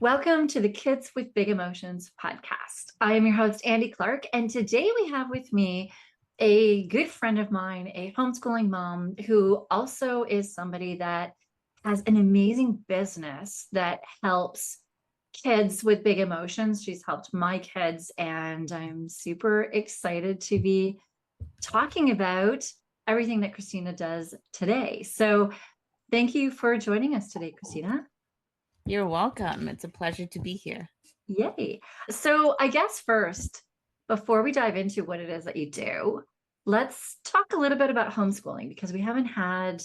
Welcome to the Kids with Big Emotions podcast. I am your host, Andy Clark, and today we have with me a good friend of mine, a homeschooling mom who also is somebody that has an amazing business that helps kids with big emotions. She's helped my kids, and I'm super excited to be talking about everything that Kristina does today. So, thank you for joining us today, Kristina. You're welcome. It's a pleasure to be here. Yay. So I guess first, before we dive into what it is that you do, let's talk a little bit about homeschooling because we haven't had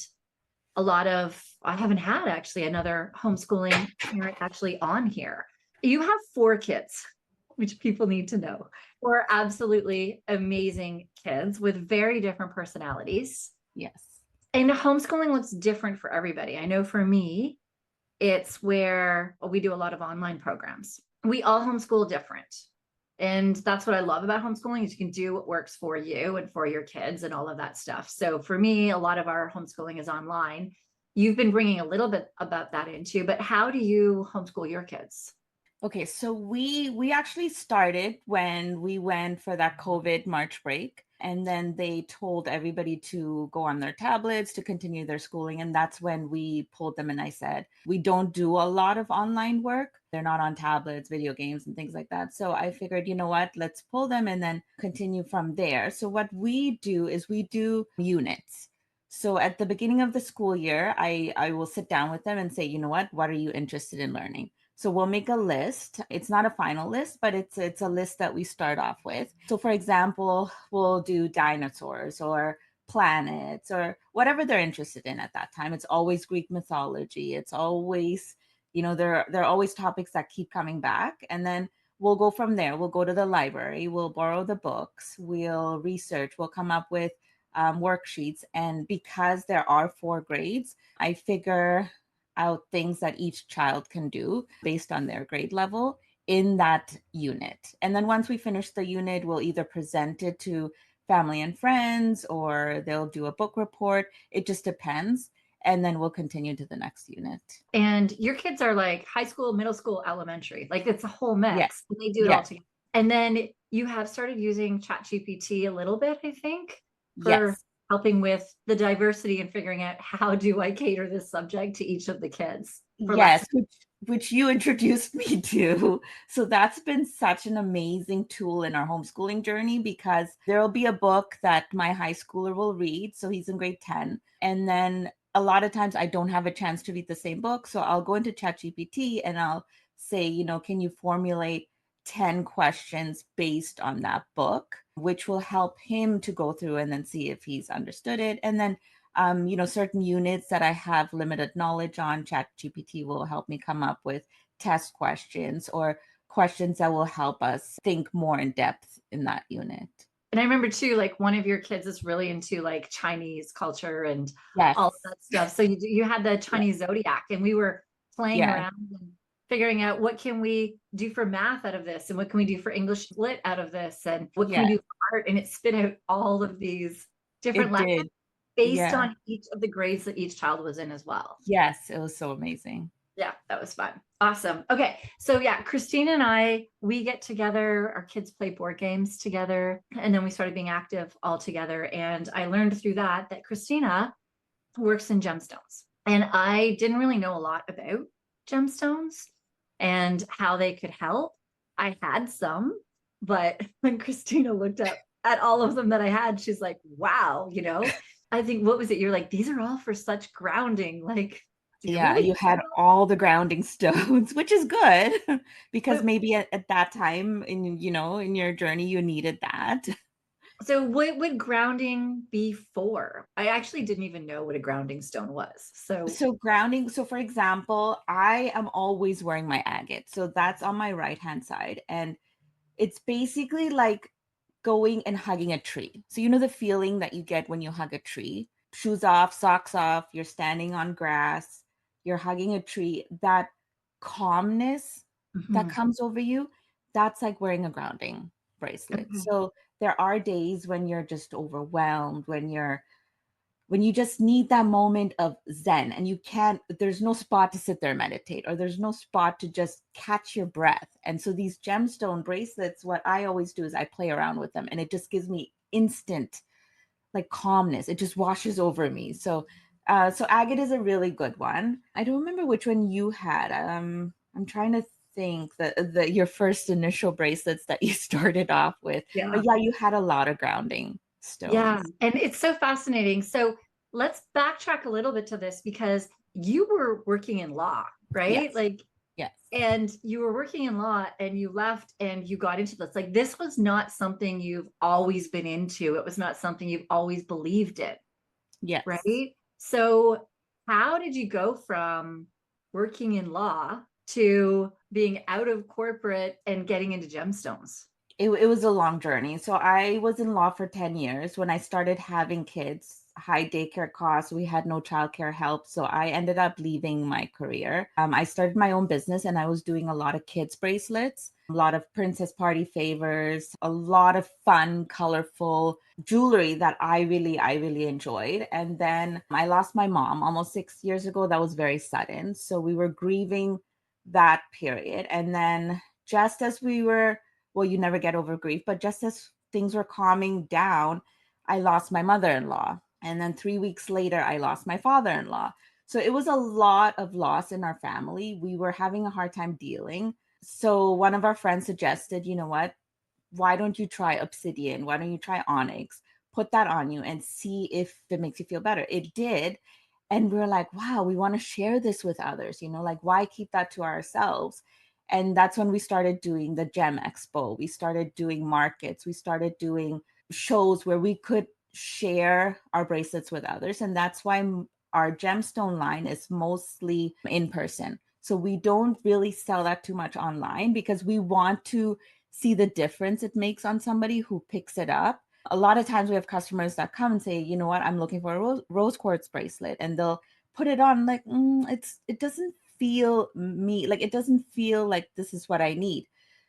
I haven't had actually another homeschooling parent actually on here. You have four kids, which people need to know. Four absolutely amazing kids with very different personalities. Yes. And homeschooling looks different for everybody. I know for me, it's where we do a lot of online programs. We all homeschool different. And that's what I love about homeschooling is you can do what works for you and for your kids and all of that stuff. So for me, a lot of our homeschooling is online. You've been bringing a little bit about that into, but how do you homeschool your kids? Okay, so we actually started when we went for that COVID March break, and then they told everybody to go on their tablets to continue their schooling, and that's when we pulled them and I said, "We don't do a lot of online work. They're not on tablets, video games and things like that." So I figured, you know what? Let's pull them and then continue from there. So what we do is we do units. So at the beginning of the school year, I will sit down with them and say, "You know what are you interested in learning?" So we'll make a list. It's not a final list, but it's a list that we start off with. So for example, we'll do dinosaurs or planets or whatever they're interested in at that time. It's always Greek mythology. It's always, there are always topics that keep coming back. And then we'll go from there. We'll go to the library, we'll borrow the books, we'll research, we'll come up with worksheets. And because there are 4 grades, I figure out things that each child can do based on their grade level in that unit. And then once we finish the unit, we'll either present it to family and friends or they'll do a book report. It just depends. And then we'll continue to the next unit. And your kids are like high school, middle school, elementary. Like it's a whole Yes. mix. And they do it all Yes. together. And then you have started using ChatGPT a little bit, I think, for Yes. helping with the diversity and figuring out how do I cater this subject to each of the kids for Yes, lessons. which you introduced me to. So that's been such an amazing tool in our homeschooling journey because there'll be a book that my high schooler will read. So he's in grade 10. And then a lot of times I don't have a chance to read the same book. So I'll go into ChatGPT and I'll say, can you formulate 10 questions based on that book, which will help him to go through and then see if he's understood it. And then certain units that I have limited knowledge on, ChatGPT will help me come up with test questions or questions that will help us think more in depth in that unit. And I remember too, like one of your kids is really into like Chinese culture and Yes. all of that stuff. So you had the Yeah. Chinese zodiac, and we were playing Yeah. around and figuring out what can we do for math out of this, and what can we do for English lit out of this, and what can Yeah. we do for art. And it spit out all of these different It lessons did. based Yeah. on each of the grades that each child was in as well. Yes. It was so amazing. Yeah, that was fun. Awesome. Okay. So yeah, Christine and I, we get together, our kids play board games together, and then we started being active all together. And I learned through that Christina works in gemstones. And I didn't really know a lot about gemstones and how they could help. I had some, but when Christina looked up at all of them that I had, she's like, wow, I think what was it? You're like, these are all for such grounding. Like, do you Yeah, really? you had all the grounding stones, which is good because But maybe at that time in your journey, you needed that. so what would grounding be for? I actually didn't even know what a grounding stone was. So So grounding, so for example, I am always wearing my agate. So that's on my right hand side. And it's basically like going and hugging a tree. So you know the feeling that you get when you hug a tree? Shoes off, socks off, you're standing on grass, you're hugging a tree. That calmness that mhm. comes over you, that's like wearing a grounding bracelet. Okay. So there are days when you're just overwhelmed, when you're when you just need that moment of zen, and you can't, there's no spot to sit there and meditate, or there's no spot to just catch your breath. And so these gemstone bracelets, what I always do is I play around with them, and it just gives me instant like calmness. It just washes over me. So agate is a really good one. I don't remember which one you had. I'm trying to think the your first initial bracelets that you started off with. Yeah. But yeah, you had a lot of grounding Yeah. stones. And it's so fascinating. So let's backtrack a little bit to this because you were working in law, right? Yes. Like, Yes. and you were working in law and you left and you got into this. Like, this was not something you've always been into. It was not something you've always believed in, Yes. right? So, how did you go from working in law to being out of corporate and getting into gemstones? It was a long journey. So I was in law for 10 years. When I started having kids, high daycare costs, we had no childcare help. So I ended up leaving my career. I started my own business, and I was doing a lot of kids' bracelets, a lot of princess party favors, a lot of fun, colorful jewelry that I really enjoyed. And then I lost my mom almost 6 years ago. That was very sudden. So we were grieving that period. And then just as we were, well, you never get over grief, but just as things were calming down, I lost my mother-in-law. And then 3 weeks later, I lost my father-in-law. So it was a lot of loss in our family. We were having a hard time dealing. So one of our friends suggested, you know what? Why don't you try obsidian? Why don't you try onyx? Put that on you and see if it makes you feel better. It did. And we are like, wow, we want to share this with others, like why keep that to ourselves? And that's when we started doing the Gem Expo. We started doing markets. We started doing shows where we could share our bracelets with others. And that's why our gemstone line is mostly in person. So we don't really sell that too much online because we want to see the difference it makes on somebody who picks it up. A lot of times we have customers that come and say, you know what, I'm looking for a rose quartz bracelet, and they'll put it on like, it doesn't feel me, like it doesn't feel like this is what I need.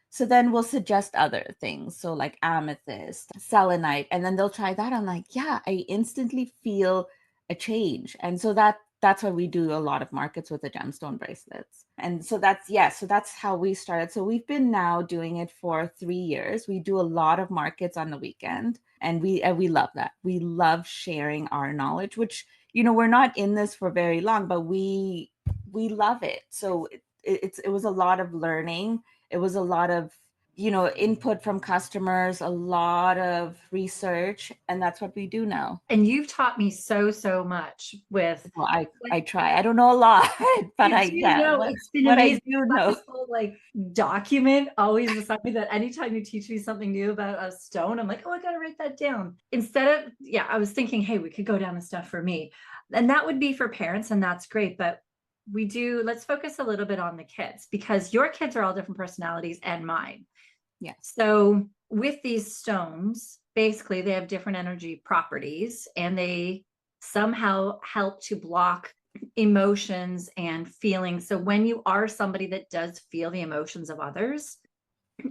So then we'll suggest other things. So like amethyst, selenite, and then they'll try that. I'm like, yeah, I instantly feel a change. And so that's why we do a lot of markets with the gemstone bracelets. And so that's how we started. So we've been now doing it for 3 years. We do a lot of markets on the weekend, and we love that. We love sharing our knowledge, which, we're not in this for very long, but we love it. So it was a lot of learning. It was a lot of input from customers, a lot of research, and that's what we do now. And you've taught me so, so much with Well, I like, I try. I don't know a lot, but you I do yeah, know what it's been what I amazing. do I've got know. this whole like document always beside me that anytime you teach me something new about a stone, I'm like, oh, I gotta write that down. Instead of, yeah, I was thinking, hey, we could go down the stuff for me. And that would be for parents, and that's great. But let's focus a little bit on the kids because your kids are all different personalities and mine. Yes. So with these stones, basically they have different energy properties and they somehow help to block emotions and feelings. So when you are somebody that does feel the emotions of others,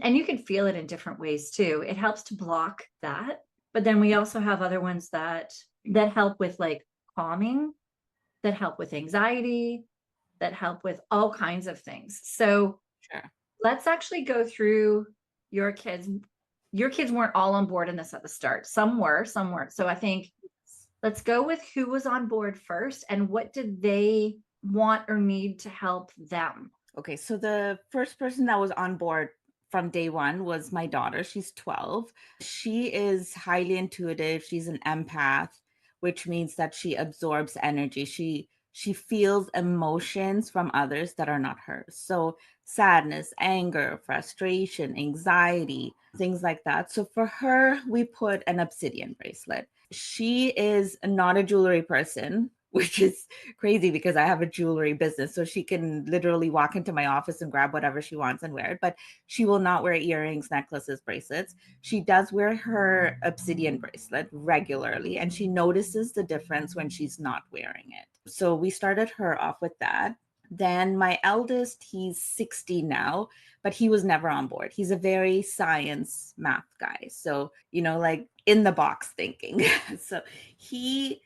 and you can feel it in different ways too, it helps to block that. But then we also have other ones that help with like calming, that help with anxiety, that help with all kinds of things. So Sure. let's actually go through your kids. Your kids weren't all on board in this at the start. Some were, some weren't. So I think let's go with who was on board first and what did they want or need to help them. Okay, so the first person that was on board from day one was my daughter. She's 12. She is highly intuitive. She's an empath, which means that she absorbs energy. She feels emotions from others that are not hers. So sadness, anger, frustration, anxiety, things like that. So for her, we put an obsidian bracelet. She is not a jewelry person, which is crazy because I have a jewelry business. So she can literally walk into my office and grab whatever she wants and wear it. But she will not wear earrings, necklaces, bracelets. She does wear her obsidian bracelet regularly, and she notices the difference when she's not wearing it. So we started her off with that. Then my eldest, he's 60 now, but he was never on board. He's a very science math guy. So, like in the box thinking. So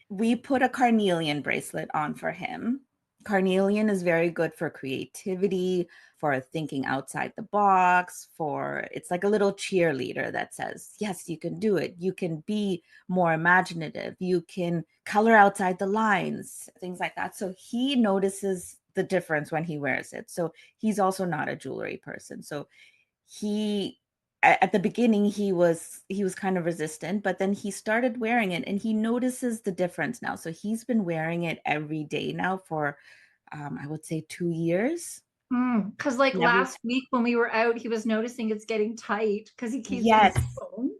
we put a carnelian bracelet on for him. Carnelian is very good for creativity, for thinking outside the box, it's like a little cheerleader that says, yes, you can do it. You can be more imaginative. You can color outside the lines, things like that. So he notices the difference when he wears it. So he's also not a jewelry person. So he at the beginning he was kind of resistant, but then he started wearing it and he notices the difference now. So he's been wearing it every day now for I would say 2 years. Because like Never. last week when we were out, he was noticing it's getting tight because he keeps his Yes. phone.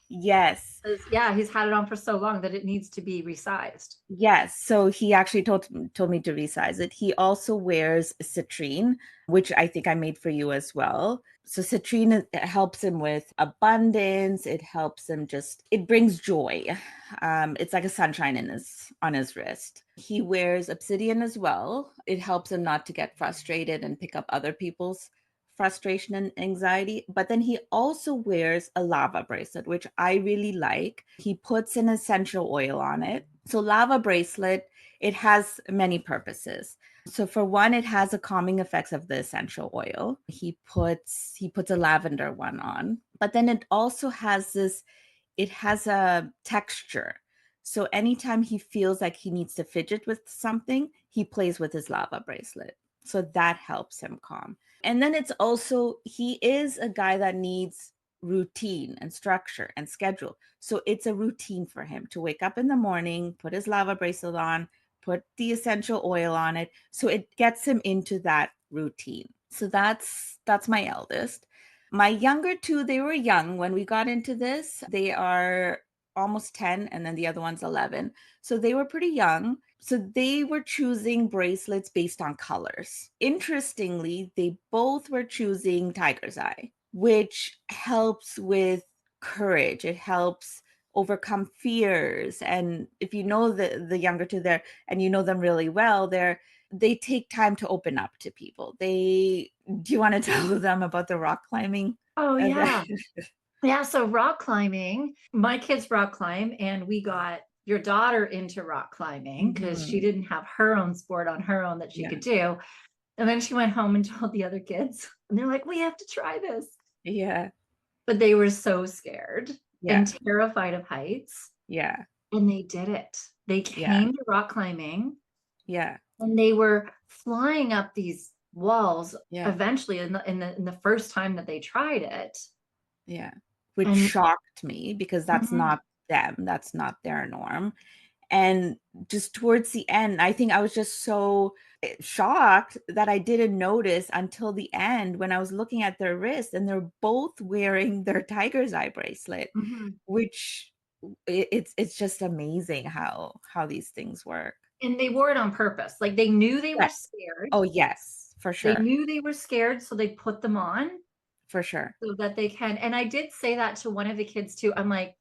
Yes. Yeah, he's had it on for so long that it needs to be resized. Yes. So he actually told me to resize it. He also wears citrine, which I think I made for you as well. So citrine, it helps him with abundance. It helps him it brings joy. It's like a sunshine on his wrist. He wears obsidian as well. It helps him not to get frustrated and pick up other people's frustration and anxiety. But then he also wears a lava bracelet, which I really like. He puts an essential oil on it. So lava bracelet, it has many purposes. So for one, it has a calming effects of the essential oil. He puts a lavender one on, but then it also it has a texture. So anytime he feels like he needs to fidget with something, he plays with his lava bracelet. So that helps him calm. And then he is a guy that needs routine and structure and schedule. So it's a routine for him to wake up in the morning, put his lava bracelet on, put the essential oil on it. So it gets him into that routine. So that's my eldest. My younger two, they were young when we got into this. They are almost 10, and then the other one's 11. So they were pretty young. So they were choosing bracelets based on colors. Interestingly, they both were choosing tiger's eye, which helps with courage. It helps overcome fears. And if you know the younger two there and you know them really well, they take time to open up to people. Do you want to tell them about the rock climbing Oh event? yeah. Yeah, so rock climbing, my kids rock climb, and we got your daughter into rock climbing because she Mhm. didn't have her own sport on her own that she Yeah. could do. And then she went home and told the other kids, and they're like, we have to try this. Yeah. But they were so scared Yeah. and terrified of heights, Yeah. and they did it. They Yeah. came to rock climbing Yeah. and they were flying up these walls Yeah. eventually in the first time that they tried it. Yeah. Which And shocked me because that's mhm. not them. That's not their norm. And just towards the end, I think I was just so shocked that I didn't notice until the end when I was looking at their wrist and they're both wearing their tiger's eye bracelet, Mhm. which it's just amazing how these things work. And they wore it on purpose. Like they knew they were Yes. scared. Oh, yes, for They sure. knew they were scared, so they put them on For sure. so that they can. And I did say that to one of the kids too. I'm like,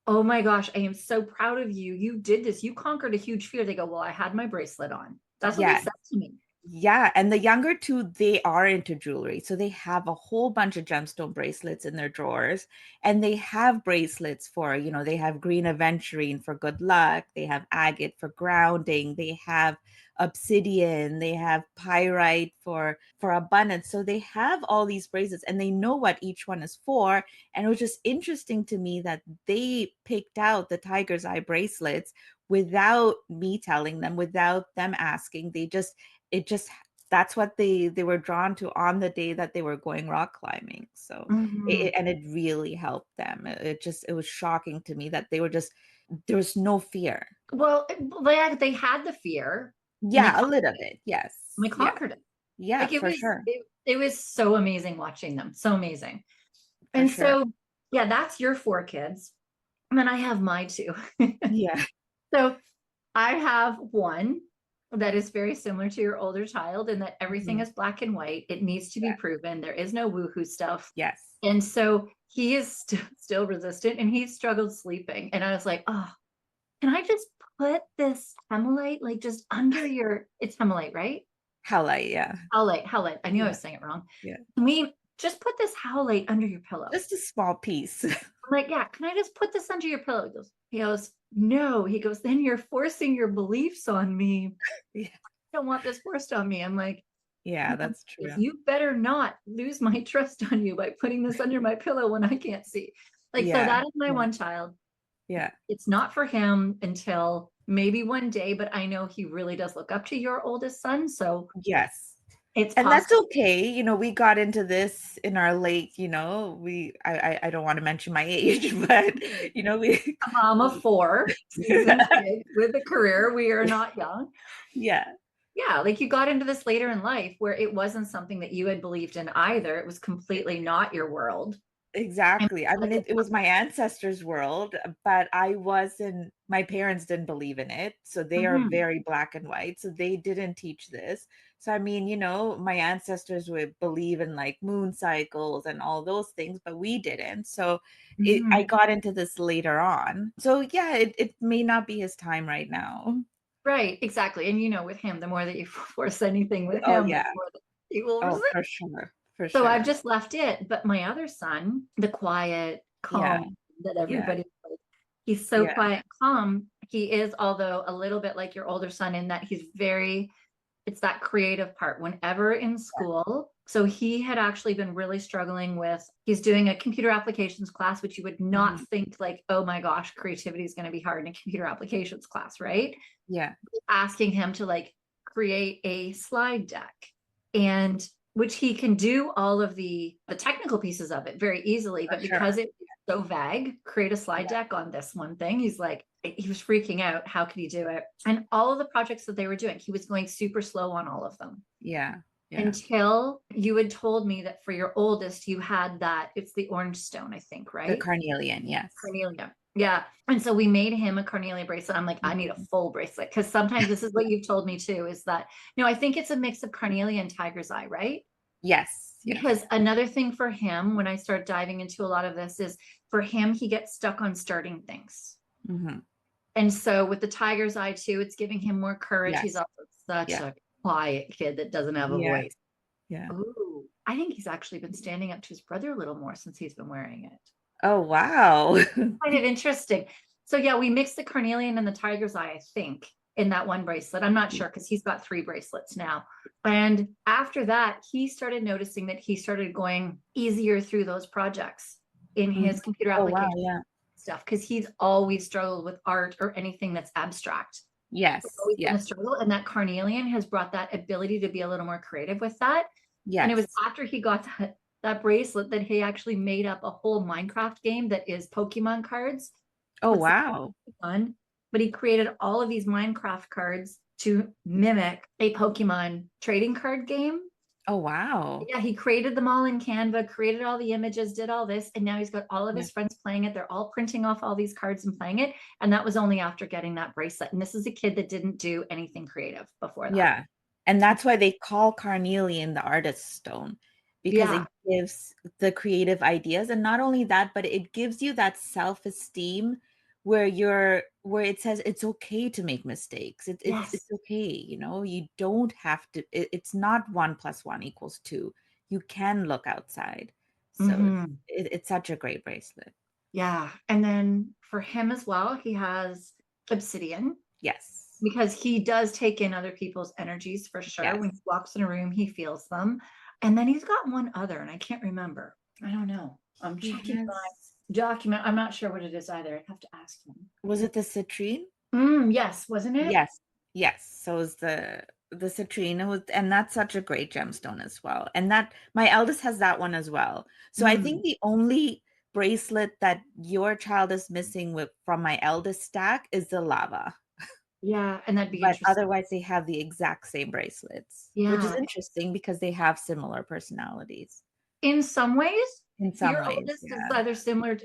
oh my gosh, I am so proud of you. You did this. You conquered a huge fear. They go, well, I had my bracelet on. That's what they Yes. said to me. Yeah, and the younger two, they are into jewelry. So they have a whole bunch of gemstone bracelets in their drawers. And they have bracelets they have green aventurine for good luck. They have agate for grounding. They have obsidian. They have pyrite for abundance. So they have all these bracelets and they know what each one is for. And it was just interesting to me that they picked out the tiger's eye bracelets without me telling them, without them asking. It just that's what they were drawn to on the day that they were going rock climbing. So Mhm. and it really helped them. It was shocking to me that there was no fear. Well, they had the fear and Yeah, a little bit. Yes. they Yeah. conquered it. Yeah, Like for sure. it was so amazing watching them. So amazing. For And sure. so, yeah, that's your four kids. And then I have my two. Yeah. So I have one that is very similar to your older child in that everything Mhm. is black and white. It needs to be Yeah. proven. There is no woohoo stuff. Yes. And so he is still resistant and he struggled sleeping. And I was like, oh, can I just put this hemolite like just under your, it's hemolite, right? Howlite, yeah. Howlite. I knew I Yeah. was saying it wrong. Yeah. Can we just put this howlite under your pillow? Just a small piece. I'm like, yeah, can I just put this under your pillow? He goes, no. He goes, then you're forcing your beliefs on me. Yeah. I don't want this forced on me. I'm like, Yeah, that's true. you better not lose my trust on you by putting this under my pillow when I can't see. Like, so Yeah. that is my Yeah. one child. Yeah. It's not for him until maybe one day, but I know he really does look up to your oldest son. So Yes. it's And that's possible. okay. We got into this in our late, I don't want to mention my age, but we A mom of four seasoned kids with a career. We are not young. yeah. Yeah, like you got into this later in life where it wasn't something that you had believed in either. It was completely not your world. And Exactly. I like, mean, it was my ancestors' world, but my parents didn't believe in it. So they are mhm, very black and white. So they didn't teach this. So, I mean, my ancestors would believe in like moon cycles and all those things, but we didn't. So I mhm. got into this later on. So, yeah, it may not be his time right now. Right, exactly. And with him, the more that you force anything with Oh, him, the yeah. more that he will Oh, resist. for sure. For So I've sure. just left it. But my other son, the quiet, Yeah. calm that Yeah. everybody like, he's so Yeah. quiet, calm. He is, although a little bit like your older son, in that it's that creative part whenever in school. So he had actually been really struggling with, he's doing a computer applications class, which you would not Mhm. think like, oh my gosh, creativity is going to be hard in a computer applications class, right? Yeah. Asking him to like create a slide deck, and which he can do all of the technical pieces of it very easily, For but sure. because it's so vague, create a slide Yeah. deck on this one thing, he's like, he was freaking out. How could he do it? And all of the projects that they were doing, he was going super slow on all of them, Yeah. Yeah. until you had told me that for your oldest, you had that, it's the orange stone, I think, The right? carnelian, yes. Carnelian. Yeah. And so we made him a carnelian bracelet. I'm like, I need a Mhm. full bracelet, because sometimes this is what you've told me too, is that, I think it's a mix of carnelian and tiger's eye, right? Yes, Because yes. another thing for him, when I start diving into a lot of this, is for him, he gets stuck on starting things. Mhm. And so with the tiger's eye too, it's giving him more courage. He's Yes. also such Yeah. a quiet kid that doesn't have a Yeah. voice. Yeah. Ooh, I think he's actually been standing up to his brother a little more since he's been wearing it. Oh, wow. Kind of interesting. So yeah, we mixed the carnelian and the tiger's eye, I think, in that one bracelet. I'm not sure, because he's got 3 bracelets now. And after that, he started noticing that he started going easier through those projects in Mhm. his computer Oh, wow, application yeah. stuff, because he's always struggled with art or anything that's abstract. It's Yes, always been a yes, struggle. And that carnelian has brought that ability to be a little more creative with that. And it was yes. after he got that bracelet that he actually made up a whole Minecraft game that is Pokemon cards. Oh, What's wow. fun? But he created all of these Minecraft cards to mimic a Pokemon trading card game. Oh, wow. Yeah, he created them all in Canva, created all the images, did all this, and now he's got all of Yeah. his friends playing it. They're all printing off all these cards and playing it. And that was only after getting that bracelet. And this is a kid that didn't do anything creative before that. Yeah. And that's why they call carnelian the artist's stone, because Yeah. it gives the creative ideas. And not only that, but it gives you that self-esteem where it says it's okay to make mistakes. It's Yes. okay, you don't have to, it's not 1 + 1 = 2. You can look outside. So Hmm. it's such a great bracelet. Yeah. And then for him as well, he has obsidian, Yes. because he does take in other people's energies for sure. Yes. When he walks in a room, he feels them. And then he's got one other, and I can't remember. I don't know. I'm He checking my has, document. I'm not sure what it is either. I'd have to ask him. was it the citrine? Yes, wasn't it? Yes. Yes. So is the citrine was, and that's such a great gemstone as well. And that my eldest has that one as well. So I think Mm, the only bracelet that your child is missing with from my eldest stack is the lava. yeah, and that'd be But interesting. otherwise they have the exact same bracelets, which is Yeah. interesting because they have similar personalities In some ways, in some your ways. oldest is Yeah. either similar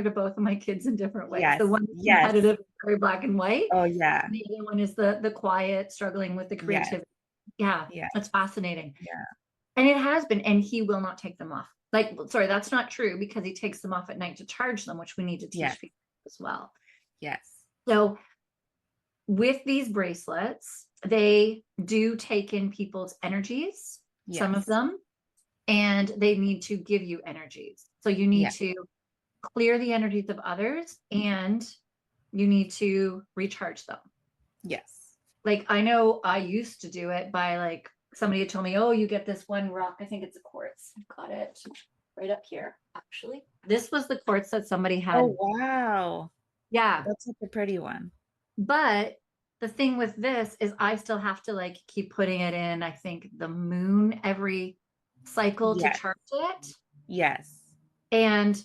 to both of my kids in different ways. The Yes. one that's Yes. competitive, very black and white. Oh yeah. The other one is the quiet, struggling with the Yes. creativity. Yeah, Yeah. that's fascinating. Yeah. And it has been, and he will not take them off. Like, sorry, that's not true, because he takes them off at night to charge them, which we need to Yes. teach people as well. Yes. So with these bracelets, they do take in people's energies, some of Yes. them, and they need to give you energies. So you need Yeah. to clear the energies of others and you need to recharge them. Yes. Like I know I used to do it by like somebody had told me, oh, you get this one rock. I think it's a quartz. I've got it right up here, actually. This was the quartz that somebody Oh, had. wow. Yeah. That's such a pretty one. But the thing with this is I still have to like keep putting it in, I think the moon every cycle to Yes. charge it. Yes. And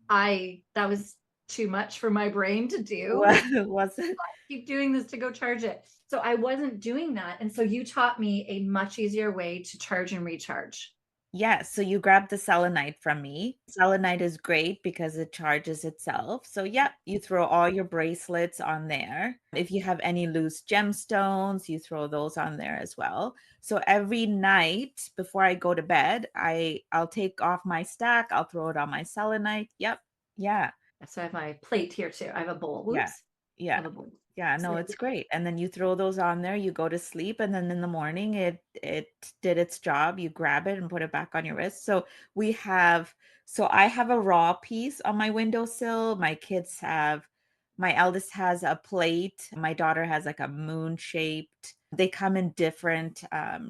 that was too much for my brain to do. What was it? Keep doing this to go charge it. So I wasn't doing that. And so you taught me a much easier way to charge and recharge. Yes, so you grabbed the selenite from me. Selenite is great because it charges itself. So, yeah, you throw all your bracelets on there. If you have any loose gemstones, you throw those on there as well. So every night before I go to bed, I'll take off my stack, I'll throw it on my selenite. Yep. Yeah. So I have my plate here too. I have a bowl. Yeah. Whoops. I Yeah. have a bowl. Yeah, So no, it's great. And then you throw those on there, you go to sleep, and then in the morning it did its job. You grab it and put it back on your wrist. So I have a raw piece on my windowsill. My eldest has a plate. My daughter has like a moon shaped. They come in different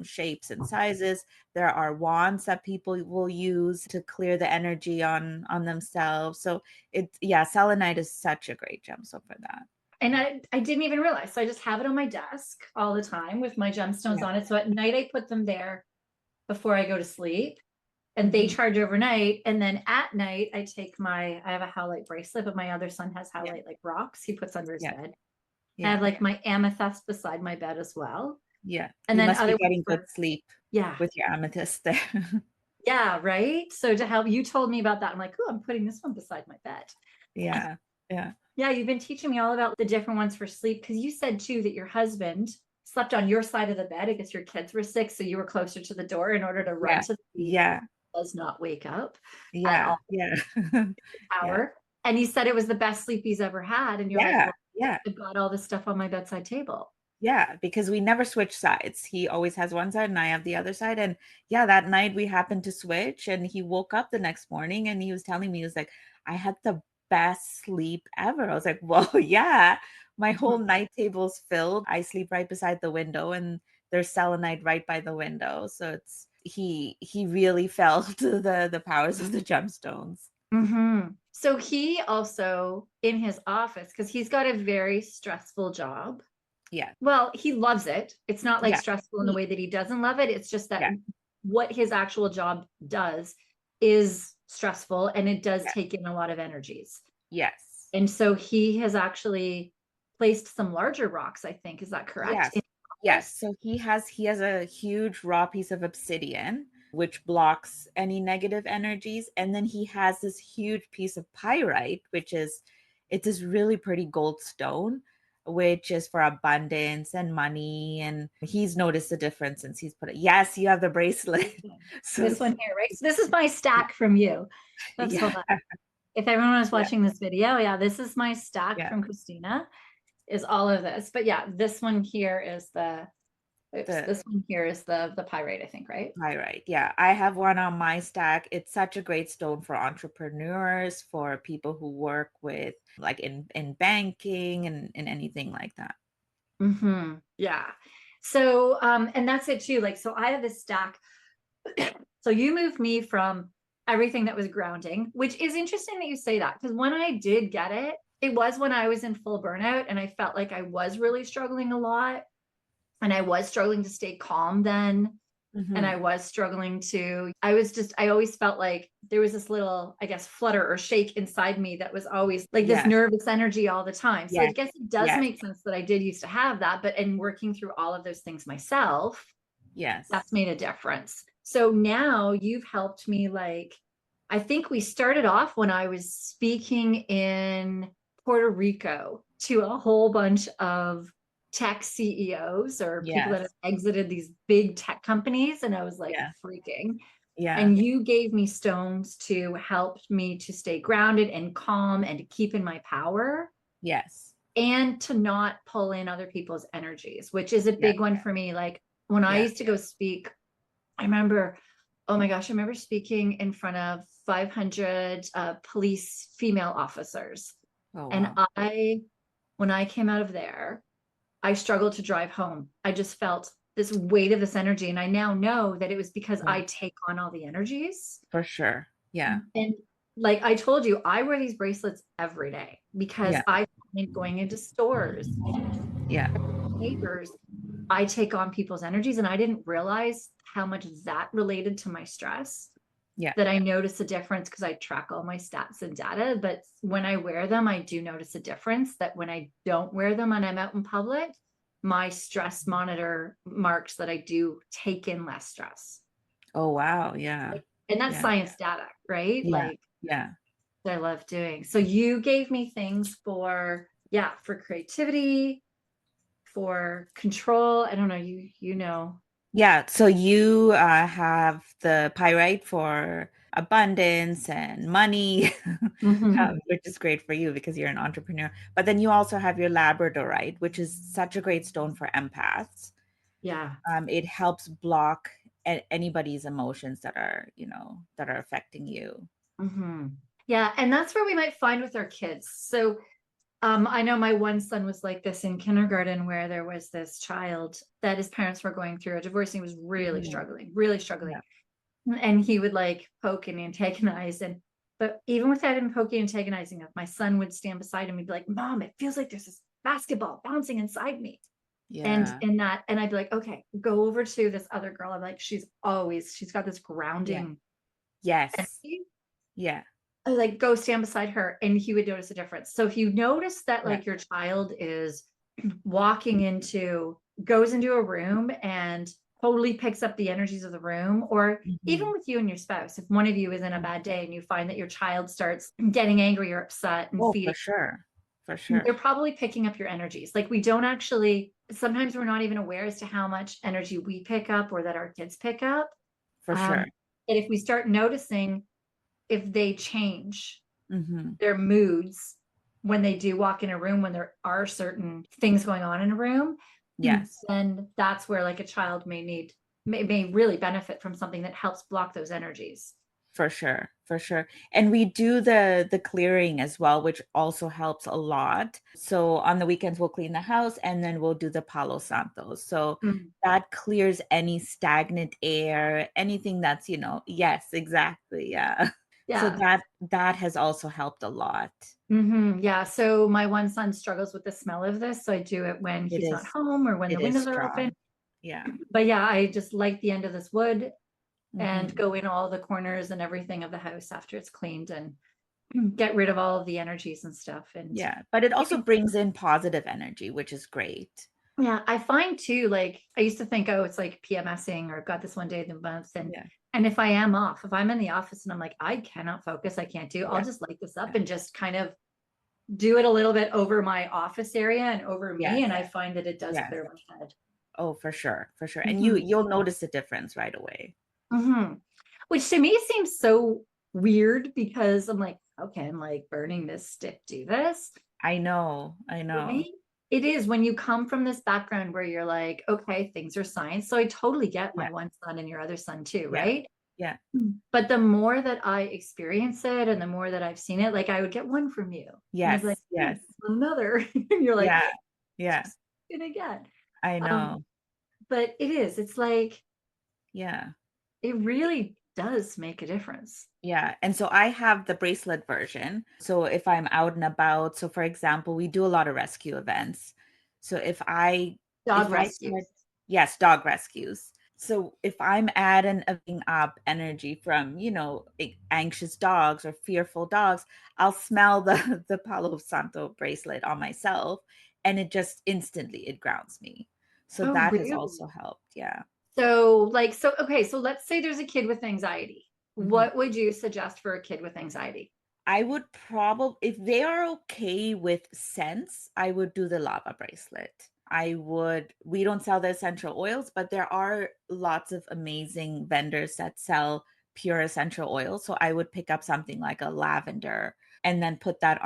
shapes and sizes. There are wands that people will use to clear the energy on themselves. So selenite is such a great gemstone for that. and I didn't even realize. So I just have it on my desk all the time with my gemstones Yeah. on it. So at night I put them there before I go to sleep and they Mhm. charge overnight. And then at night I have a howlite bracelet, but my other son has Yeah. howlite like rocks he puts under his Yeah. bed. I have Yeah. like my amethyst beside my bed as well. Yeah. And You then must be other ones getting good for, sleep yeah, with your amethyst there. yeah, right. So to help, you told me about that. I'm like, oh, I'm putting this one beside my bed. Yeah. Yeah. Yeah, you've been teaching me all about the different ones for sleep because you said too that your husband slept on your side of the bed. I guess your kids were sick, so you were closer to the door in order to run Yeah. to the Yeah. does not wake up at Yeah. all Yeah. Yeah. hour. And he said it was the best sleep he's ever had. And you're like, Yeah. well, Yeah. I've got all this stuff on my bedside table. Yeah, because we never switch sides. He always has one side and I have the other side. And yeah, that night we happened to switch and he woke up the next morning and he was telling me, he was like, I had the best sleep ever. I was like, well, yeah, my whole night table's filled. I sleep right beside the window and there's selenite right by the window. So he really felt the powers of the gemstones. Mm-hmm. So he also in his office, because he's got a very stressful job. Yeah. Well, he loves it. It's not like Yeah. stressful in the way that he doesn't love it. It's just that Yeah. what his actual job does is stressful and it does Yeah. take in a lot of energies. Yes. And so he has actually placed some larger rocks, I think. Is that correct? Yes. Yes. So he has a huge raw piece of obsidian which blocks any negative energies. And then he has this huge piece of pyrite, it's this really pretty gold stone, which is for abundance and money. And he's noticed the difference since he's put it. Yes, you have the bracelet. So This one here, right? So this is my stack from you. Let's yeah, hold on. If everyone was yeah, watching this video, yeah, this is my stack yeah. from Kristina, is all of this. But yeah, this one here is The this one here is the pyrite, I think, right? pyrite. Yeah, I have one on my stack. It's such a great stone for entrepreneurs, for people who work with like in banking and anything like that. Mm-hmm. Yeah. So and that's it too. Like, so I have this stack. So you moved me from everything that was grounding, which is interesting that you say that because when I did get it, it was when I was in full burnout and I felt like I was really struggling a lot and I was struggling to stay calm then. And I Mhm. was struggling to, I always felt like there was this little, I guess, flutter or shake inside me that was always like this Yes, nervous energy all the time. So I yes, guess it does yes, make sense that I did used to have that, but in working through all of those things myself, that's yes, made a difference. So now you've helped me like, I think we started off when I was speaking in Puerto Rico to a whole bunch of tech CEOs or people that have yes, exited these big tech companies. And I was like yeah, freaking. yeah, And you gave me stones to help me to stay grounded and calm and to keep in my power. yes. and to not pull in other people's energies, which is a Yeah. big one for me. Like when I Yeah. used to go speak, I remember, oh my gosh, I remember speaking in front of 500 police female officers. Oh, And wow. when I came out of there, I struggled to drive home. I just felt this weight of this energy. And I now know that it was because Yeah, I take on all the energies. for sure. Yeah. And like I told you, I wear these bracelets every day because Yeah. I find going into stores, Yeah. neighbors, I take on people's energies. And I didn't realize how much that related to my stress, Yeah. that I notice a difference because I track all my stats and data. But when I wear them, I do notice a difference that when I don't wear them and I'm out in public, my stress monitor marks that I do take in less stress. Oh, wow. Yeah. And that's Yeah. science data, right? Yeah. Like Yeah. I love doing. So you gave me things for, yeah, for creativity, for control. I don't know, you know. Yeah. So you have the pyrite for abundance and money, Mhm. which is great for you because you're an entrepreneur. But then you also have your labradorite, which is such a great stone for empaths. Yeah. It helps block anybody's emotions that are, that are affecting you. Hmm. Yeah, and that's where we might find with our kids. So I know my one son was like this in kindergarten, where there was this child that his parents were going through a divorce, and he was Mhm. really struggling. Yeah. And he would like poke and antagonize. And but even without him poking and antagonizing him, my son would stand beside him and be like, Mom, it feels like there's this basketball bouncing inside me. Yeah. And I'd be like, okay, go over to this other girl. I'm like, she's got this Yeah. grounding Yes. energy. Yeah. I like go stand beside her, and he would notice a difference. So if you notice that Yeah. like your child is walking into, goes into a room and totally picks up the energies of the room, or even Mhm. with you and your spouse, if one of you is in a Mm. bad day and you find that your child starts getting angry or upset and Oh, for feeding, sure. For they're sure. probably picking up your energies. Like we don't actually, sometimes we're not even aware as to how much energy we pick up or that our kids pick up. For sure. And if we start noticing if they change Hmm. their moods when they do walk in a room, when there are certain things going on in a room, Yes. then that's where like a child may really benefit from something that helps block those energies. For sure. For sure. And we do the clearing as well, which also helps a lot. So on the weekends we'll clean the house and then we'll do the Palo Santos. So Mm. that clears any stagnant air, anything that's, yes, exactly. Yeah. So Yeah. that has also helped a lot. Yeah. So my one son struggles with the smell of this. So I do it when It he's not is home or when the it is windows are open. strong. Yeah. But yeah, I just light the end of this wood and Hmm. go in all the corners and everything of the house after it's cleaned, and get rid of all of the energies and stuff. And Yeah, but it you also can, brings in positive energy, which is great. yeah, I find too, like I used to think, oh, it's like PMSing or I've got this one day of the month. Yeah. And if I am off, if I'm in the office and I'm like, I cannot focus, I can't do, I'll Yeah. just light this Yeah. up and just kind of do it a little bit over my office area and over me. Yes. And I find that it does Yes. clear my head. Oh, for sure. For sure. And Mhm. you'll notice the difference right away. Mhm. Which to me seems so weird because I'm like, okay, I'm like burning this stick, do this. I know. I know. Right? It is when you come from this background where you're like, okay, things are science. So I totally get my Yeah. one son and your other son too, Yeah. right? Yeah. But the more that I experience it and the more that I've seen it, like I would get one from you and I'd be like, Yes. "Hey, Yes. another." And you're like, Yeah. Yeah. just gonna get. I Um, know. but it's like, Yeah. it really does make a difference. Yeah. And so I have the bracelet version. So if I'm out and about, so for example, we do a lot of rescue events. So Dog if I rescue. start, yes, dog rescues. So if I'm adding up energy from, anxious dogs or fearful dogs, I'll smell the the Palo Santo bracelet on myself and it just instantly it grounds me. So Oh, that has really? also helped. Yeah. Okay, so let's say there's a kid with anxiety. Mhm. What would you suggest for a kid with anxiety? I would probably, if they are okay with scents, I would do the lava bracelet. We don't sell the essential oils, but there are lots of amazing vendors that sell pure essential oils. So I would pick up something like a lavender and then put that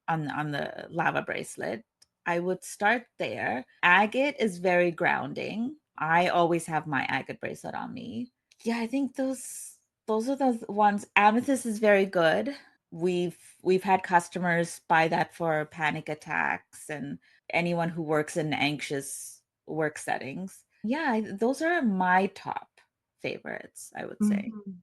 on the lava bracelet, I would start there. Agate is very grounding. I always have my agate bracelet on me. Yeah, I think those are the ones. Amethyst is very good. We've had customers buy that for panic attacks and anyone who works in anxious work settings. Yeah, those are my top favorites, I would say. Mhm.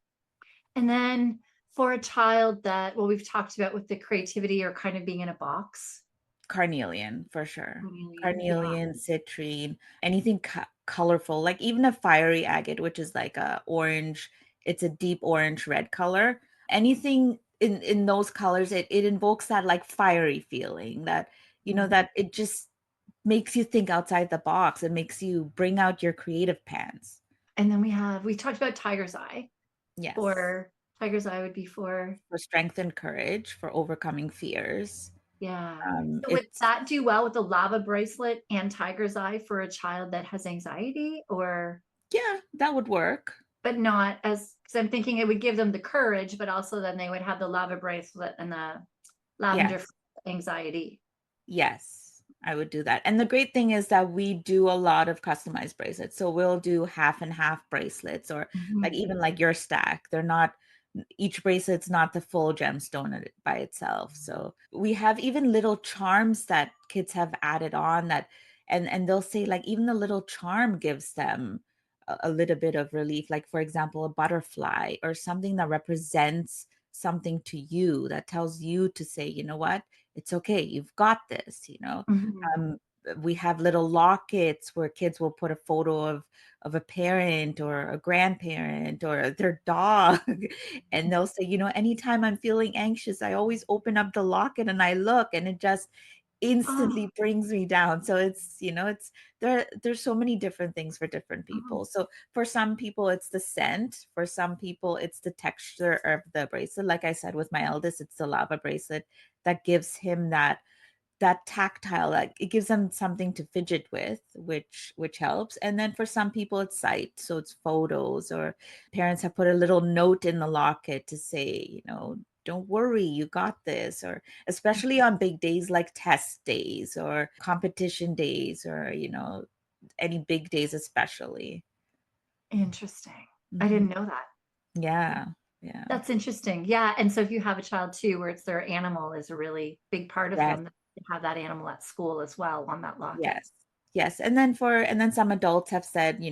And then for a child that, well, we've talked about with the creativity or kind of being in a box. Carnelian for sure. Carnelian, yeah. Carnelian, citrine, anything colorful, like even a fiery agate, which is like a orange, it's a deep orange red color. Anything in those colors, it invokes that like fiery feeling that, Mm. that it just makes you think outside the box. It makes you bring out your creative pans. And then we talked about tiger's eye. Yes. For tiger's eye would be for, For strength and courage, for overcoming fears. yeah. So would It's that do well with the lava bracelet and tiger's eye for a child that has anxiety, or, Yeah, that would work. but not as, because I'm thinking it would give them the courage, but also then they would have the lava bracelet and the lavender Yes. for anxiety. Yes, I would do that. And the great thing is that we do a lot of customized bracelets. So we'll do half and half bracelets or like Mhm. even like your stack. They're not each bracelet's not the full gemstone by itself. So we have even little charms that kids have added on that and they'll say like even the little charm gives them a little bit of relief. Like for example, a butterfly or something that represents something to you that tells you to say, you know what? It's okay, you've got this. Mhm. um, we have little lockets where kids will put a photo of a parent or a grandparent or their dog and they'll say, anytime I'm feeling anxious, I always open up the locket and I look and it just Oh, instantly brings me down. So it's there's so many different things for different oh, people. So for some people it's the scent, for some people it's the texture of the bracelet. Like I said, with my eldest, it's the lava bracelet that gives him that tactile, like it gives them something to fidget with, which helps. And then for some people it's sight, so it's photos, or parents have put a little note in the locket to say, don't worry, you got this. Or especially on big days like test days or competition days, or any big days especially. interesting. I Mhm. didn't know that. Yeah, yeah. That's interesting. Yeah. And so if you have a child too, where it's their animal is a really big part of Yes. them, they have that animal at school as well on that locket. Yes. Yes. And then some adults have said,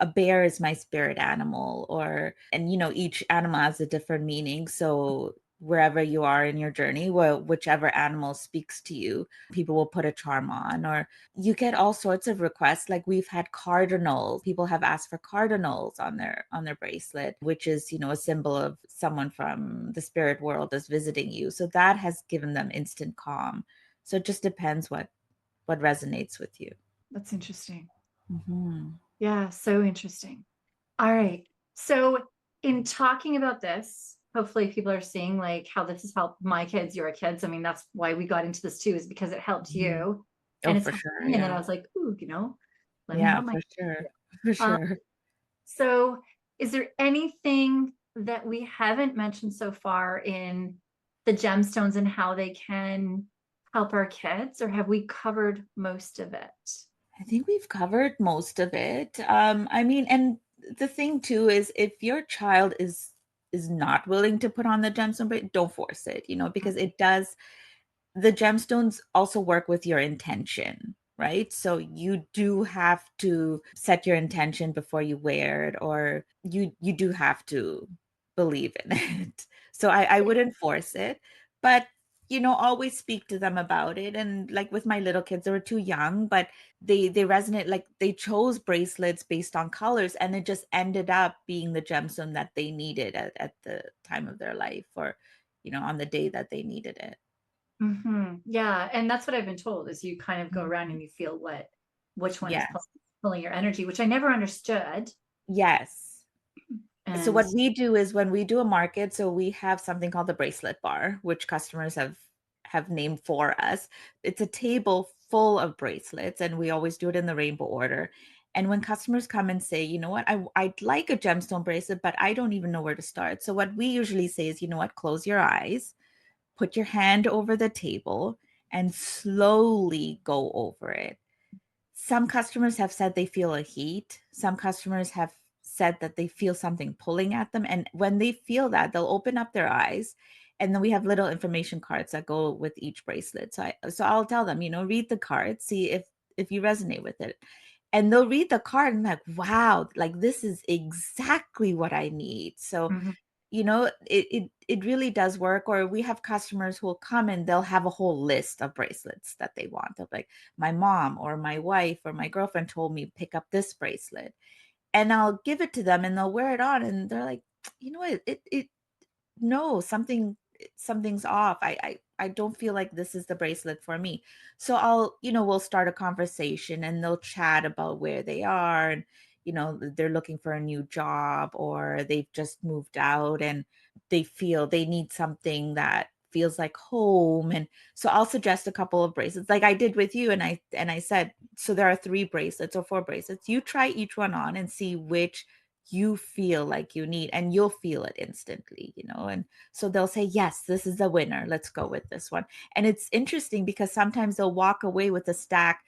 a bear is my spirit animal, and each animal has a different meaning. So wherever you are in your journey, whichever animal speaks to you, people will put a charm on, or you get all sorts of requests. Like we've had cardinals. People have asked for cardinals on their bracelet, which is, a symbol of someone from the spirit world is visiting you. So that has given them instant calm. So it just depends what resonates with you. That's interesting. Mhm. Yeah. So interesting. All right. So in talking about this, hopefully people are seeing like how this has helped my kids, your kids. I mean, that's why we got into this too, is because it helped Mhm. you Oh, and it's for helped sure. me. And then I Yeah. was like, ooh, let me Yeah, help my for kids sure. For too. sure. So, is there anything that we haven't mentioned so far in the gemstones and how they can help our kids, or have we covered most of it? I think we've covered most of it. I mean, and the thing too is if your child is not willing to put on the gemstone, but don't force it, because it does the gemstones also work with your intention, right? So you do have to set your intention before you wear it, or you do have to believe in it. So I wouldn't force it, but always speak to them about it. And like with my little kids, they were too young, but they resonate. Like they chose bracelets based on colors, and it just ended up being the gemstone that they needed at the time of their life, or on the day that they needed it. Yeah, and that's what I've been told is you kind of go around Mhm. and you feel which one is Yes. pulling your energy, which I never understood. Yes. So And what we do is when we do a market, so we have something called the bracelet bar, which customers have named for us. It's a table full of bracelets, and we always do it in the rainbow order. And when customers come and say, you know what, I'd like a gemstone bracelet, but I don't even know where to start. So what we usually say is, you know what, close your eyes, put your hand over the table and slowly go over it. Some customers have said they feel a heat. Some customers have said that they feel something pulling at them. And when they feel that, they'll open up their eyes. And then we have little information cards that go with each bracelet. So I'll tell them, read the card, see if you resonate with it. And they'll read the card and like, wow, like this is exactly what I need. So Mhm. it really does work. Or we have customers who will come and they'll have a whole list of bracelets that they want. Of like, my mom or my wife or my girlfriend told me pick up this bracelet, and I'll give it to them and they'll wear it on and they're like, you know what, it no, something's off. I don't feel like this is the bracelet for me. So we'll start a conversation and they'll chat about where they are, and they're looking for a new job or they've just moved out and they feel they need something that feels like home. And so I'll suggest a couple of bracelets like I did with you, and I said, so there are 3 bracelets or 4 bracelets. You try each one on and see which you feel like you need, and you'll feel it instantly. And so they'll say, yes, this is the winner, let's go with this one. And it's interesting because sometimes they'll walk away with a stack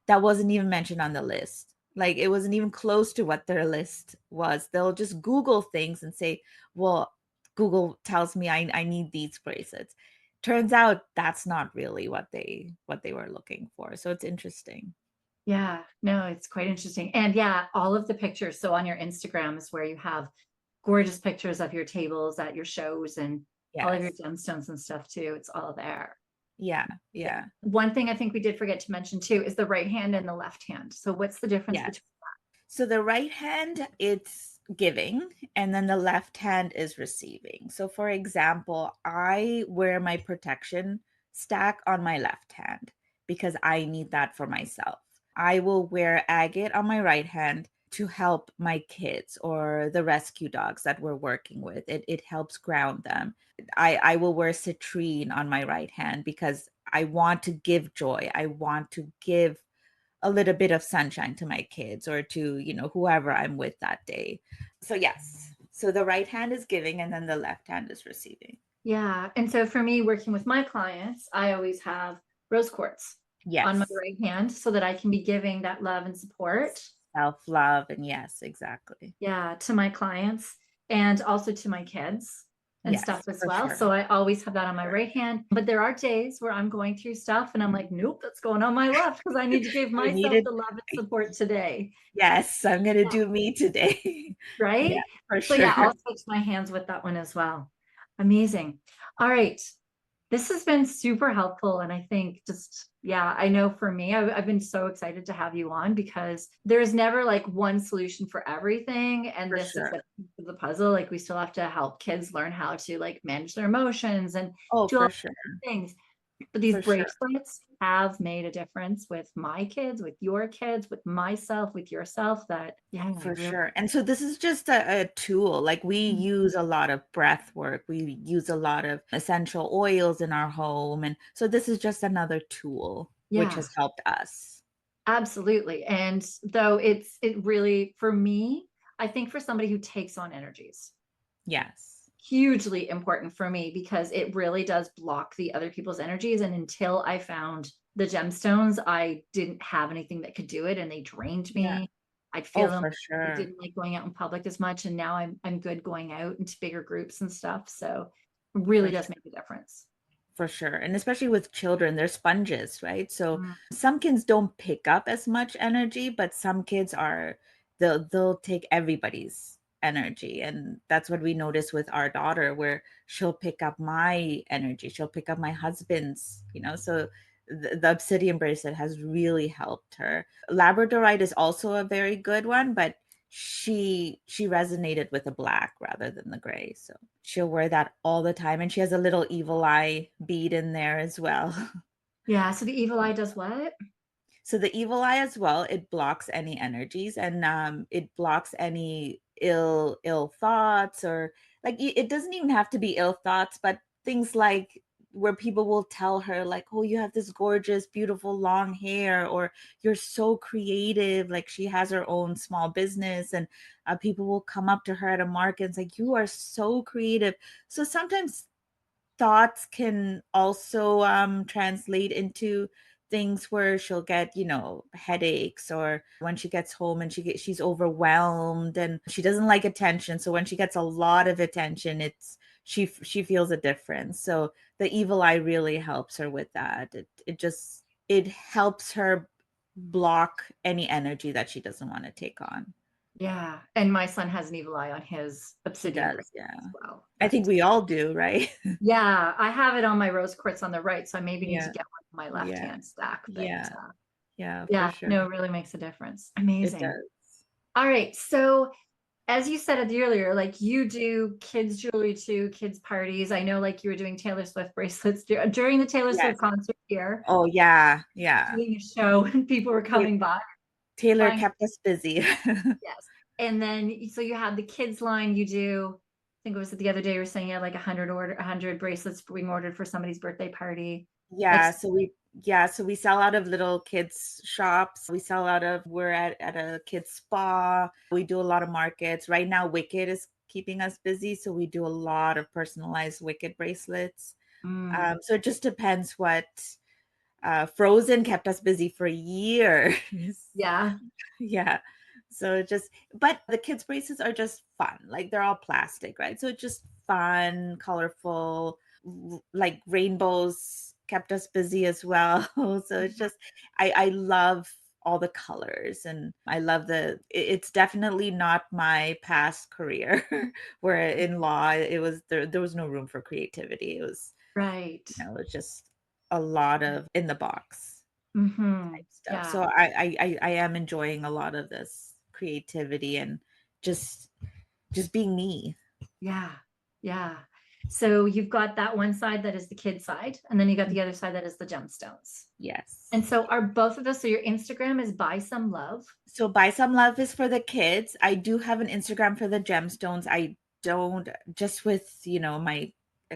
that wasn't even mentioned on the list, like it wasn't even close to what their list was. They'll just Google things and say, well, Google tells me I need these bracelets. Turns out that's not really what they were looking for. So it's interesting. Yeah, no, it's quite interesting. And yeah, all of the pictures. So on your Instagram is where you have gorgeous pictures of your tables at your shows and all of your Yes. gemstones and stuff too. It's all there. Yeah. Yeah. Yeah. One thing I think we did forget to mention too is the right hand and the left hand. So what's the difference Yes. between So the right hand, it's giving, and then the left hand is receiving. So, for example, I wear my protection stack on my left hand because I need that for myself. I will wear agate on my right hand to help my kids or the rescue dogs that we're working with. It helps ground them. I will wear citrine on my right hand because I want to give joy. I want to give a little bit of sunshine to my kids or to whoever I'm with that day. So yes, so the right hand is giving and then the left hand is receiving. Yeah. And so for me, working with my clients, I always have rose quartz on my Yes. right hand so that I can be giving that love and support. Self-love, and yes, exactly. Yeah, to my clients and also to my kids and stuff Yes, as for well. sure. So I always have that on my Sure. right hand. But there are days where I'm going through stuff and I'm like, nope, that's going on my left because I need to give You myself needed. the love and support today. Yes, I'm gonna Yeah. do me today. Yeah, Right? for So yeah, sure. I'll switch my hands with that one as well. Amazing. All right. This has been super helpful. And I think just, yeah, I know for me, I've been so excited to have you on because there's never like one solution for everything. And For this is sure. a piece of the puzzle. Like we still have to help kids learn how to like manage their emotions and Oh, do all for sure. things. But these For sure. bracelets have made a difference with my kids, with your kids, with myself, with yourself that, yeah, I For really. sure. And so this is just a tool. Like we Mm. use a lot of breath work. We use a lot of essential oils in our home. And so this is just another tool which Yeah. has helped us. Absolutely. And though it really, for me, I think for somebody who takes on energies, Yes. hugely important for me because it really does block the other people's energies. And until I found the gemstones, I didn't have anything that could do it and they drained Yeah. me. I'd Oh, feel them. for I sure. didn't like going out in public as much. And now I'm good going out into bigger groups and stuff. So it really For does sure. make a difference. For sure. And especially with children, they're sponges, right? So Mm. some kids don't pick up as much energy, but some kids are, they'll take everybody's energy. And that's what we notice with our daughter, where she'll pick up my energy, she'll pick up my husband's. So the obsidian bracelet has really helped her. Labradorite is also a very good one, but she resonated with the black rather than the gray. So she'll wear that all the time, and she has a little evil eye bead in there as well. Yeah. So the evil eye does what? So the evil eye as well, it blocks any energies, and it blocks any ill thoughts, or like it doesn't even have to be ill thoughts, but things like where people will tell her like, oh, you have this gorgeous beautiful long hair, or you're so creative. Like she has her own small business, and people will come up to her at a market and say, you are so creative. So sometimes thoughts can also translate into things where she'll get, headaches, or when she gets home and she's overwhelmed and she doesn't like attention. So when she gets a lot of attention, she feels a difference. So the evil eye really helps her with that. It helps her block any energy that she doesn't want to take on. Yeah. And my son has an evil eye on his He obsidian does, bracelet yeah. as well. I think But we all do, right? yeah, I have it on my rose quartz on the right, so I maybe need to Yeah, get one on my left yeah, hand stack. But yeah, yeah, for yeah, sure. no, it really makes a difference. It Amazing. does. All right. So as you said it earlier, like you do kids jewelry too, kids parties. I know like you were doing Taylor Swift bracelets during the Taylor Yes. Swift concert here, Oh, yeah, yeah. doing a show and people were Ta- coming by Taylor buying. kept us busy. Yes. And then so you have the kids line you do. I think it was the other day you were saying you had like 100 bracelets being ordered for somebody's birthday party. Like Yeah, so we sell out of little kids shops. We're at a kids spa. We do a lot of markets. Right now Wicked is keeping us busy, so we do a lot of personalized Wicked bracelets. mm, So it just depends what Frozen kept us busy for years. yeah. Yeah. So it just, but the kids' braces are just fun. Like they're all plastic, right? So it's just fun, colorful, like rainbows kept us busy as well. So it's just, I love all the colors, and I love it's definitely not my past career where in law there was no room for creativity. It was, Right. it's just a lot of in the box Mm-hmm. type stuff. Yeah. So I am enjoying a lot of this creativity and just just being me. Yeah. Yeah. So you've got that one side that is the kid side, and then you got the other side that is the gemstones. Yes. And so are both of those, so your Instagram is buy some love. So buy some love is for the kids. I do have an Instagram for the gemstones. I don't, just with, my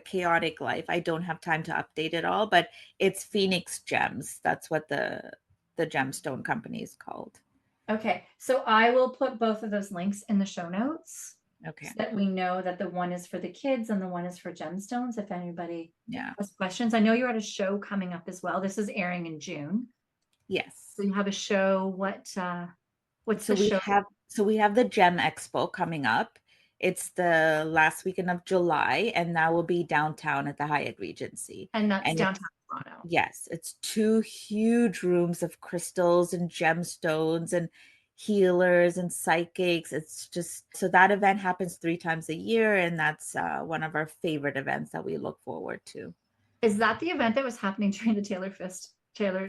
chaotic life, I don't have time to update it all, but it's Phoenix Gems. That's what the gemstone company is called. Okay. So I will put both of those links in the show notes so Okay. that we know that the one is for the kids and the one is for gemstones. If anybody Yeah. has questions, I know you're at a show coming up as well. This is airing in June. So Yes. you have a show. What's So the we show? have so we have the Gem Expo coming up. It's the last weekend of July, and that will be downtown at the Hyatt Regency. And that's And downtown Toronto. yes, it's two huge rooms of crystals and gemstones and healers and psychics. It's just, so that event happens 3 times a year, and that's one of our favorite events that we look forward to. Is that the event that was happening during the Taylor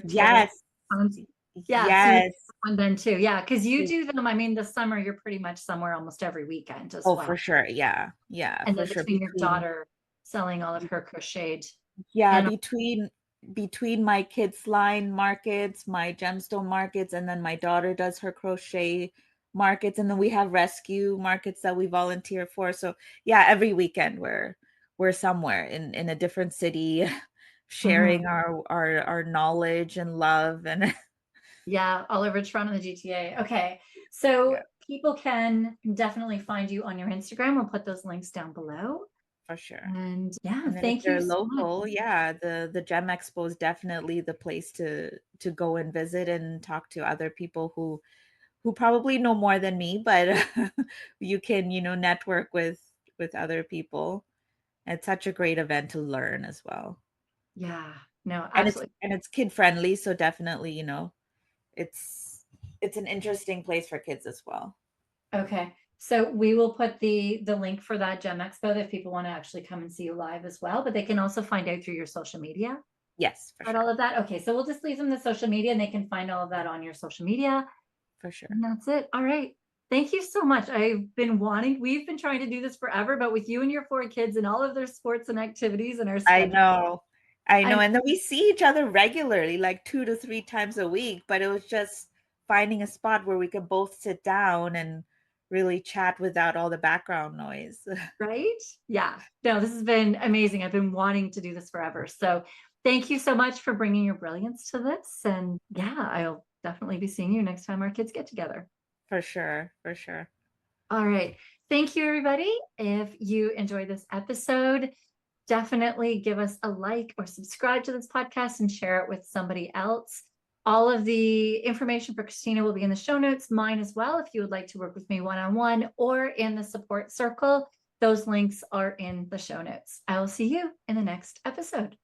Yes, concert? Yeah, so you yes. one then too. Yeah, because you do them. I mean, the summer you're pretty much somewhere almost every weekend as Oh, well. for sure. Yeah, yeah, And for then sure. between your daughter selling all of her crocheted Yeah, and between my kids line markets, my gemstone markets, and then my daughter does her crochet markets, and then we have rescue markets that we volunteer for. So yeah, every weekend we're somewhere in a different city Mhm. sharing our knowledge and love and Yeah, all over Toronto and the GTA. Okay. So yeah, people can definitely find you on your Instagram. We'll put those links down below. for sure. And yeah, And then if thank you they're so much. local, yeah, the Gem Expo is definitely the place to go and visit and talk to other people who probably know more than me, but you can, network with other people. It's such a great event to learn as well. Yeah, no, And it's absolutely. and it's kid friendly, so definitely, it's it's an interesting place for kids as well. Okay. So we will put the link for that Gem Expo if people want to actually come and see you live as well, but they can also find out through your social media Yes, for about all sure. of that. Okay, so we'll just leave them the social media and they can find all of that on your social media. For sure. And that's it. All right. Thank you so much. We've been trying to do this forever, but with you and your 4 kids and all of their sports and activities and our I schedule, know. I know. I And then we see each other regularly, like 2 to 3 times a week, but it was just finding a spot where we could both sit down and really chat without all the background noise. right? Yeah. No, this has been amazing. I've been wanting to do this forever. So thank you so much for bringing your brilliance to this. And yeah, I'll definitely be seeing you next time our kids get together. For sure. For sure. All right. Thank you, everybody. If you enjoyed this episode, definitely give us a like or subscribe to this podcast and share it with somebody else. All of the information for Kristina will be in the show notes, mine as well. If you would like to work with me one-on-one or in the support circle, those links are in the show notes. I will see you in the next episode.